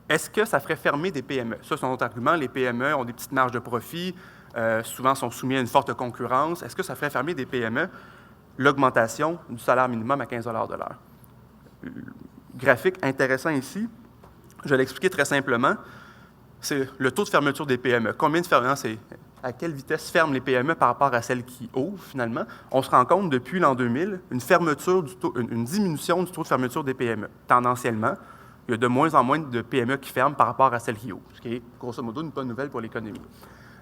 est-ce que ça ferait fermer des PME? Ça, c'est un autre argument. Les PME ont des petites marges de profit, souvent sont soumis à une forte concurrence. Est-ce que ça ferait fermer des PME? L'augmentation du salaire minimum à 15 $ de l'heure. Graphique intéressant ici, je vais l'expliquer très simplement. C'est le taux de fermeture des PME. Combien de fermetures, c'est à quelle vitesse ferment les PME par rapport à celles qui ouvrent, finalement. On se rend compte, depuis l'an 2000, une diminution du taux de fermeture des PME. Tendanciellement, il y a de moins en moins de PME qui ferment par rapport à celles qui ouvrent, ce qui est, grosso modo, une bonne nouvelle pour l'économie.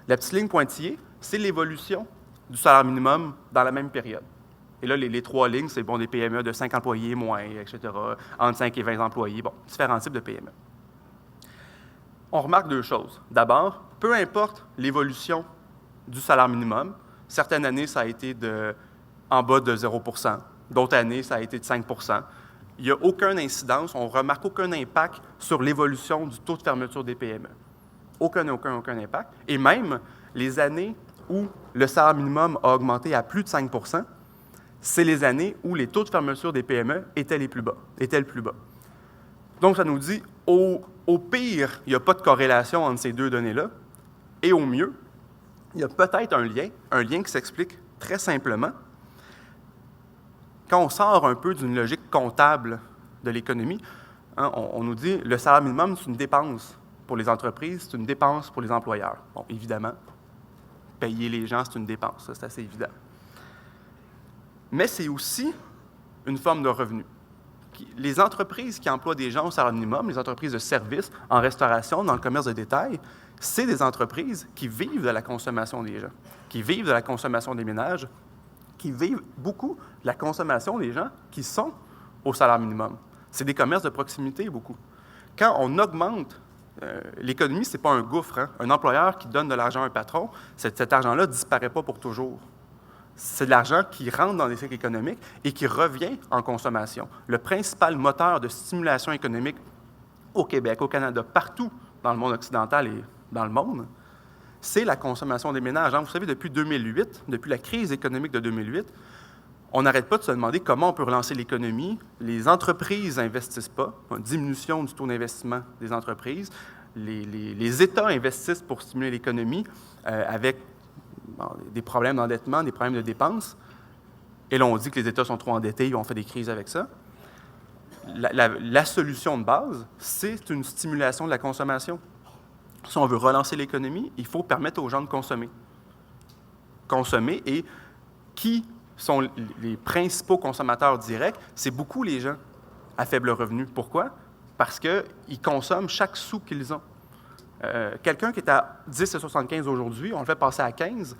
La petite ligne pointillée, c'est l'évolution du salaire minimum dans la même période. Et là, les trois lignes, c'est des PME de 5 employés moins, etc., entre 5 et 20 employés, différents types de PME. On remarque deux choses. D'abord, peu importe l'évolution du salaire minimum, certaines années, ça a été en bas de 0 %, d'autres années, ça a été de 5 %. Il n'y a aucune incidence, on ne remarque aucun impact sur l'évolution du taux de fermeture des PME. Aucun impact. Et même les années où le salaire minimum a augmenté à plus de 5 %, c'est les années où les taux de fermeture des PME étaient le plus bas. Donc, ça nous dit, au pire, il n'y a pas de corrélation entre ces deux données-là, et au mieux, il y a peut-être un lien qui s'explique très simplement. Quand on sort un peu d'une logique comptable de l'économie, on nous dit le salaire minimum, c'est une dépense pour les entreprises, c'est une dépense pour les employeurs. Bon, évidemment, payer les gens, c'est une dépense, ça, c'est assez évident. Mais c'est aussi une forme de revenu. Les entreprises qui emploient des gens au salaire minimum, les entreprises de services, en restauration, dans le commerce de détail, c'est des entreprises qui vivent de la consommation des gens, qui vivent de la consommation des ménages, qui vivent beaucoup de la consommation des gens qui sont au salaire minimum. C'est des commerces de proximité, beaucoup. Quand on augmente l'économie, ce n'est pas un gouffre. Un employeur qui donne de l'argent à un patron, cet argent-là ne disparaît pas pour toujours. C'est de l'argent qui rentre dans les cycles économiques et qui revient en consommation. Le principal moteur de stimulation économique au Québec, au Canada, partout dans le monde occidental et dans le monde, c'est la consommation des ménages. Vous savez, depuis 2008, depuis la crise économique de 2008, on n'arrête pas de se demander comment on peut relancer l'économie. Les entreprises n'investissent pas, une diminution du taux d'investissement des entreprises. Les États investissent pour stimuler l'économie avec des problèmes d'endettement, des problèmes de dépenses. Et là, on dit que les États sont trop endettés, ils ont fait des crises avec ça. La solution de base, c'est une stimulation de la consommation. Si on veut relancer l'économie, il faut permettre aux gens de consommer. Consommer, et qui sont les principaux consommateurs directs? C'est beaucoup les gens à faible revenu. Pourquoi? Parce qu'ils consomment chaque sou qu'ils ont. Quelqu'un qui est à 10,75 aujourd'hui, on le fait passer à 15,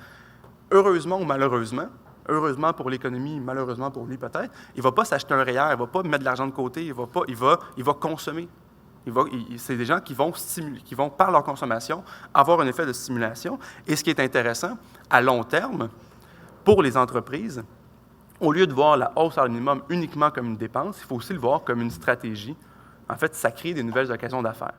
heureusement ou malheureusement, heureusement pour l'économie, malheureusement pour lui peut-être, il ne va pas s'acheter un REER, il ne va pas mettre de l'argent de côté, il va consommer. C'est des gens qui vont, par leur consommation, avoir un effet de stimulation. Et ce qui est intéressant, à long terme, pour les entreprises, au lieu de voir la hausse à minimum uniquement comme une dépense, il faut aussi le voir comme une stratégie. En fait, ça crée des nouvelles occasions d'affaires.